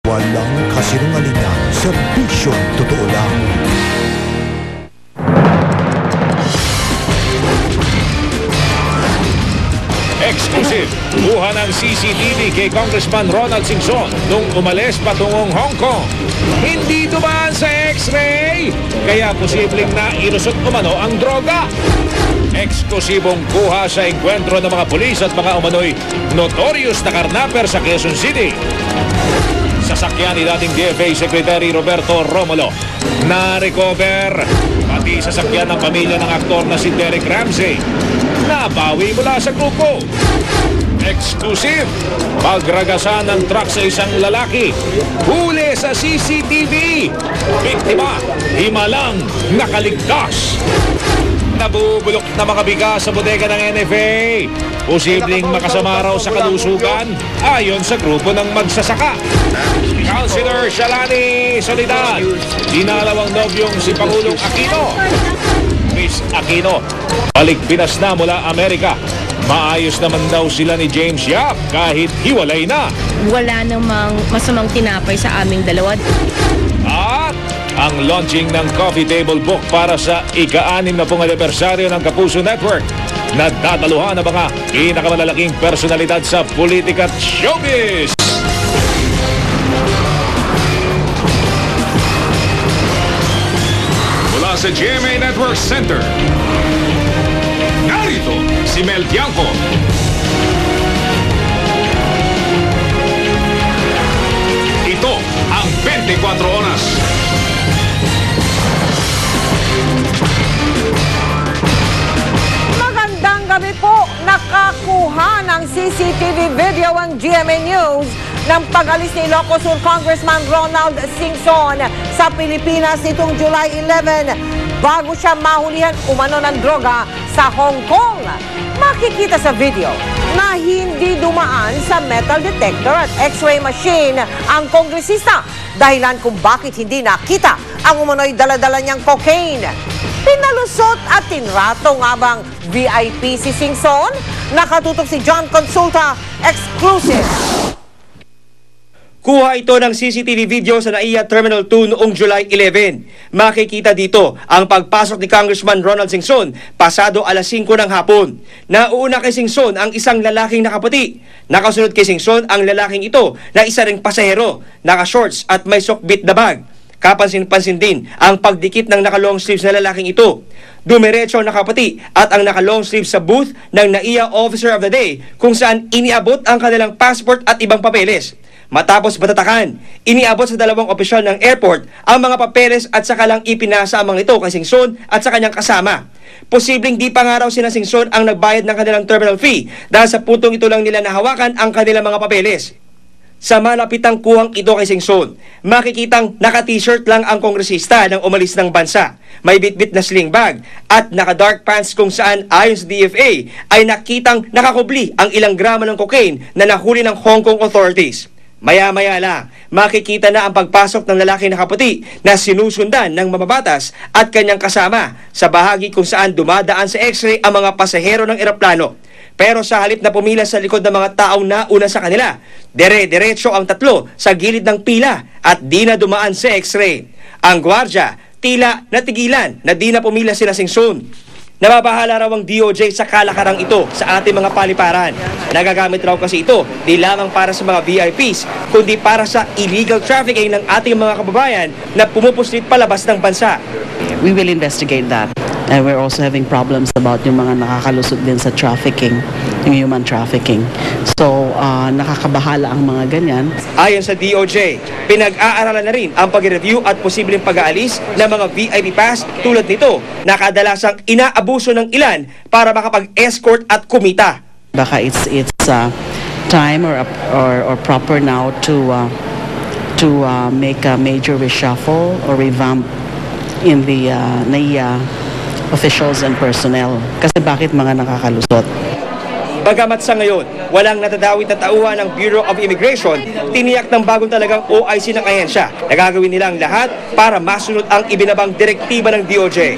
Walang kasinungalingan, serbisyong totoo lang. Exclusive, buha ng CCTV kay Congressman Ronald Singson nung umalis patungong Hong Kong. Hindi dumaan sa X-ray, kaya posibleng na ilusot umano ang droga. Eksklusibong kuha sa engkwentro ng mga pulis at mga umano'y notorious na karnaper sa Quezon City. Sasakyan ni dating DFA Secretary Roberto Romulo na-recover, pati sasakyan ng pamilya ng aktor na si Derek Ramsey nabawi mula sa grupo. Exclusive, pagragasan ng truck sa isang lalaki, huli sa CCTV, biktima, himalang nakaligtas. Nabubulok na mga bigas sa bodega ng NFA. Posibleng makasama raw sa kalusugan ayon sa grupo ng magsasaka. Councilor Shalani Solidad, dinalawang nobyong si Pangulong Aquino. Miss Aquino, balik Pinas na mula Amerika. Maayos naman daw sila ni James Yap kahit hiwalay na. Wala namang masamang tinapay sa aming dalawa. At ang launching ng coffee table book para sa ika-60 na anibersaryo ng Kapuso Network. Nagdadaluhan ng mga pinakamalalaking personalidad sa politika at showbiz. Mula sa GMA Network Center, narito si Mel Tiangco. Ito ang 24 Oras. Magandang gabi po. Nakakuha ng CCTV video ang GMA News ng pag-alis ni Ilocos Sur Congressman Ronald Singson sa Pilipinas nitong July 11 bago siya mahulihan umano ng droga sa Hong Kong. Makikita sa video na hindi dumaan sa metal detector at x-ray machine ang kongresista, dahilan kung bakit hindi nakita ang umano'y daladala niyang cocaine. Pinalusot at tinrato nga bang VIP si Singson? Nakatutok si John Consulta, exclusive. Kuha ito ng CCTV video sa NAIA Terminal 2 noong July 11. Makikita dito ang pagpasok ni Congressman Ronald Singson pasado alas 5 ng hapon. Nauuna kay Singson ang isang lalaking nakaputi. Nakasunod kay Singson ang lalaking ito na isa ring pasahero, naka-shorts at may sokbit na bag. Kapansin-pansin din ang pagdikit ng naka-long sleeves na lalaking ito. Dumiretso ang nakaputi at ang naka-long sleeves sa booth ng NAIA Officer of the Day kung saan iniabot ang kanilang passport at ibang papeles. Matapos batatakan, iniabot sa dalawang opisyal ng airport ang mga papeles at saka lang ipinasa ang mga ito kay Singson at sa kanyang kasama. Posibleng di pa nga raw sina Singson ang nagbayad ng kanilang terminal fee dahil sa putong ito lang nila nahawakan ang kanilang mga papeles. Sa malapitang kuhang ito kay Singson, makikitang naka-t-shirt lang ang kongresista nang umalis ng bansa. May bitbit na sling bag at naka-dark pants kung saan ayon sa DFA ay nakitang nakakubli ang ilang gramo ng cocaine na nahuli ng Hong Kong authorities. Maya-maya lang, makikita na ang pagpasok ng lalaki nakaputi na sinusundan ng mamabatas at kanyang kasama sa bahagi kung saan dumadaan sa x-ray ang mga pasahero ng eroplano. Pero sa halip na pumila sa likod ng mga taong nauna sa kanila, dire-diretso ang tatlo sa gilid ng pila at di na dumaan sa x-ray. Ang gwardya, tila natigilan na di na pumila sila Singson. Nababahala raw ang DOJ sa kalakarang ito sa ating mga paliparan. Nagagamit raw kasi ito di lamang para sa mga VIPs, kundi para sa illegal trafficking ng ating mga kababayan na pumupuslit palabas ng bansa. We will investigate that. And we're also having problems about yung mga nakakalusot din sa trafficking, yung human trafficking. So, nakakabahala ang mga ganyan. Ayon sa DOJ, pinag-aaralan na rin ang pag-review at posibleng pag-aalis ng mga VIP pass tulad nito na kadalasang inaabuso ng ilan para makapag-escort at kumita. Baka it's time or proper now to make a major reshuffle or revamp in the NAIA officials and personnel. Kasi bakit mga nakakalusot? Bagamat sa ngayon, walang natadawit na tauhan ng Bureau of Immigration, tiniyak ng bagong talagang OIC ng ahensya na gagawin nilang lahat para masunod ang ibinabang direktiba ng DOJ.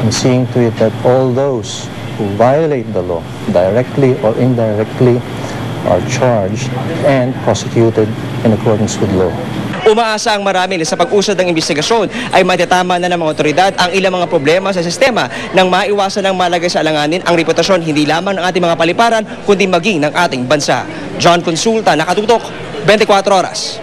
And seeing to it that all those who violate the law, directly or indirectly, are charged and prosecuted in accordance with law. Umaasa ang marami na sa pag-usad ng investigasyon ay matatama na ng mga otoridad ang ilang mga problema sa sistema nang maiwasan ng malagay sa alanganin ang reputasyon hindi lamang ng ating mga paliparan kundi maging ng ating bansa. John Consulta, Nakatutok, 24 Oras.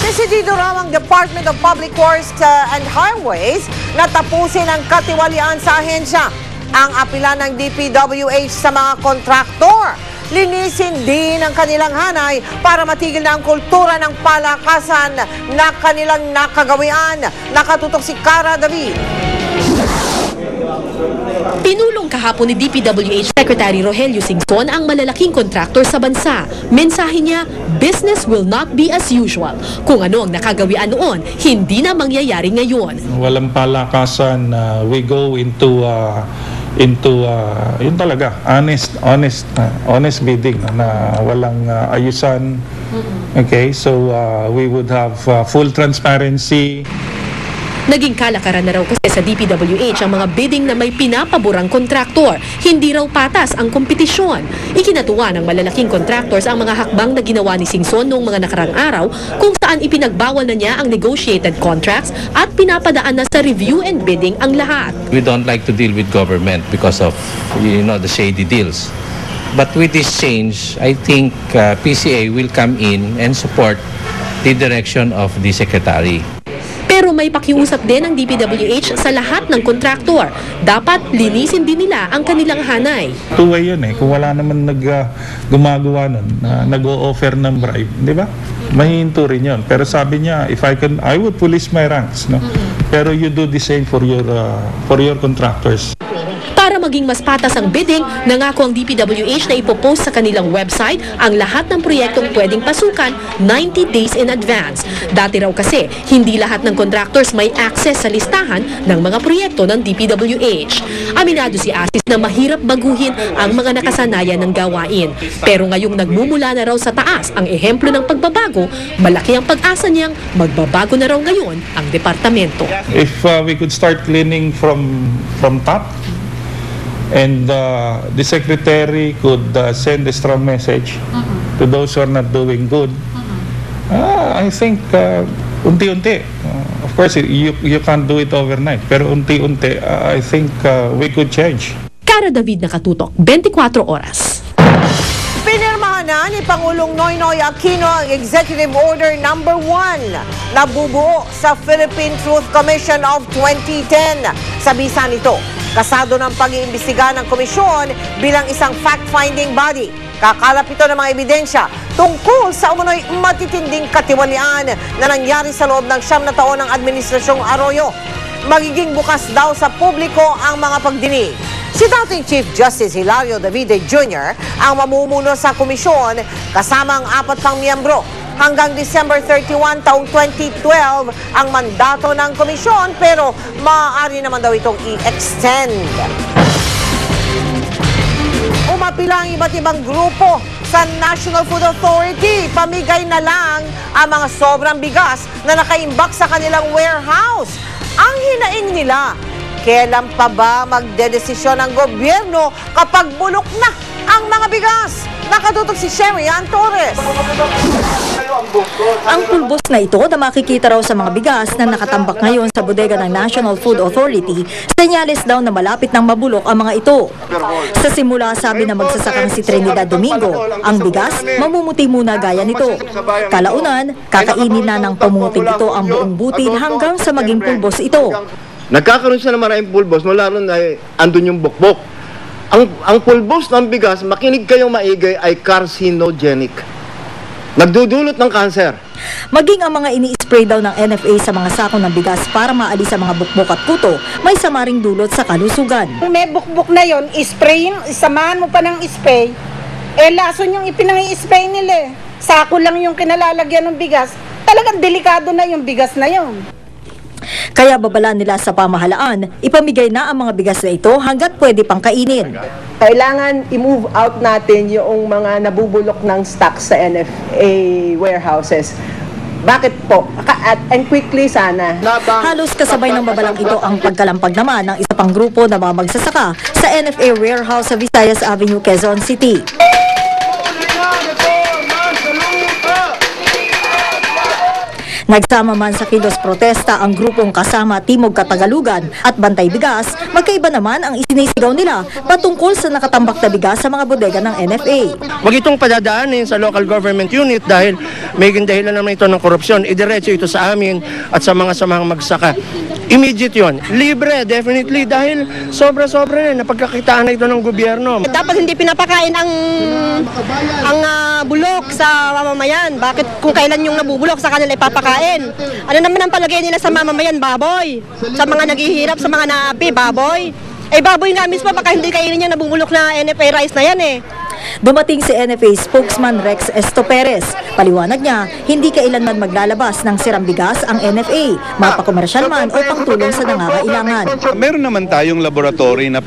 Desidido raw ang Department of Public Works and Highways na tapusin ang katiwalian sa ahensya. Ang apila ng DPWH sa mga kontraktor. Linisin din ang kanilang hanay para matigil na ang kultura ng palakasan na kanilang nakagawian. Nakatutok si Cara David. Pinulong kahapon ni DPWH Secretary Rogelio Singson ang malalaking kontraktor sa bansa. Mensahe niya, business will not be as usual. Kung ano ang nakagawian noon, hindi na mangyayari ngayon. Walang palakasan, we go into yun talaga, honest bidding na walang ayusan. Okay, so we would have full transparency. Naging kalakaran na raw kasi sa DPWH ang mga bidding na may pinapaborang kontraktor. Hindi raw patas ang kompetisyon. Ikinatuwa ng malalaking contractors ang mga hakbang na ginawa ni Singson noong mga nakarang araw kung saan ipinagbawal na niya ang negotiated contracts at pinapadaan na sa review and bidding ang lahat. We don't like to deal with government because of, the shady deals. But with this change, I think PCA will come in and support the direction of the Secretary. Pero may pakiusap din ng DPWH sa lahat ng kontraktor. Dapat linisin din nila ang kanilang hanay. Two-way yun Kung wala naman gumagawa nun, nag-o-offer ng bribe, di ba? Mahihinto rin yun. Pero sabi niya, if I would police my ranks, no? Pero you do the same for your contractors. Para maging mas patas ang bidding, nangako ang DPWH na ipopost sa kanilang website ang lahat ng proyektong pwedeng pasukan 90 days in advance. Dati raw kasi, hindi lahat ng contractors may access sa listahan ng mga proyekto ng DPWH. Aminado si Asis na mahirap baguhin ang mga nakasanayan ng gawain. Pero ngayong nagmumula na raw sa taas ang ehemplo ng pagbabago, malaki ang pag-asa niyang magbabago na raw ngayon ang departamento. If we could start cleaning from top, and the secretary could send a strong message to those who are not doing good. I think unti-unti. Of course, you can't do it overnight. Pero unti-unti, I think we could change. Cara David, Nakatutok, 24 Oras. Pinirmahan na ni Pangulong Noynoy Aquino ang Executive Order No. 1 na bubuo sa Philippine Truth Commission of 2010. Sa bisa nito, kasado ng pag-iimbestiga ng komisyon bilang isang fact-finding body. Kakalap ito ng mga ebidensya tungkol sa umunoy matitinding katiwalian na nangyari sa loob ng 9 na taon ng Administrasyong Arroyo. Magiging bukas daw sa publiko ang mga pagdinig. Si dating Chief Justice Hilario Davide Jr. ang mamumuno sa komisyon kasama ang 4 pang miyembro. Hanggang December 31 taong 2012 ang mandato ng komisyon pero maaari naman daw itong i-extend. Umapila ang iba't ibang grupo sa National Food Authority. Pamigay na lang ang mga sobrang bigas na nakaimbak sa kanilang warehouse. Ang hinaing nila, kailan pa ba magdedesisyon ang gobyerno kapag bulok na ang mga bigas? Nakatutok si Sherry Ann Torres. Ang pulbos na ito na makikita raw sa mga bigas na nakatambak ngayon sa bodega ng National Food Authority, senyales daw na malapit nang mabulok ang mga ito. Sa simula, sabi na magsasakang si Trinidad Domingo, ang bigas mamumuti muna gaya nito. Kalaunan, kakainin na ng pamumuting ito ang buong butil hanggang sa maging pulbos ito. Nagkakaroon siya ng maraming pulbos mula ron ay andun yung bukbok. Ang pulbos ng bigas, makinig kayong maigay, ay carcinogenic. Nagdudulot ng kanser. Maging ang mga ini-spray daw ng NFA sa mga sako ng bigas para maalis ang mga bukbok at kuto, may samaring dulot sa kalusugan. Kung may bukbok na yon, isprayin, samahan mo pa ng spray, lason yung ipinang-i-spray nila. Sako lang yung kinalalagyan ng bigas. Talagang delikado na yung bigas na yon. Kaya babala nila sa pamahalaan, ipamigay na ang mga bigas na ito hanggat pwede pang kainin. Kailangan i-move out natin yung mga nabubulok ng stock sa NFA warehouses. Bakit po? And quickly sana. Halos kasabay ng babalang ito ang pagkalampag naman ng isa pang grupo na mga magsasaka sa NFA warehouse sa Visayas Avenue, Quezon City. Nagsama man sa kilos protesta ang grupong kasama Timog Katagalugan at Bantay Bigas, magkaiba naman ang isinisigaw nila patungkol sa nakatambak na bigas sa mga bodega ng NFA. Huwag itong padadaanin sa local government unit dahil may dahilan naman ito ng korupsyon. Idiretso ito sa amin at sa mga samahang magsaka. Immediate yon. Libre, definitely, dahil sobra-sobra na napagkakitaan na ito ng gobyerno. Dapat hindi pinapakain ang bulok sa mamamayan. Bakit kung kailan yung nabubulok sa kanila ipapakain? Ano naman ang palagay nila sa mamamayan? Baboy. Sa mga naghihirap, sa mga naapi, baboy. Eh baboy nga mismo, baka hindi kainin niya nabubulok na NFA rice na yan eh. Dumating si NFA spokesman Rex Estoperez. Paliwanag niya, hindi kailanman maglalabas ng sirang bigas ang NFA, mapakomersyal man o pangtulong sa nangangailangan. Meron naman tayong laboratory na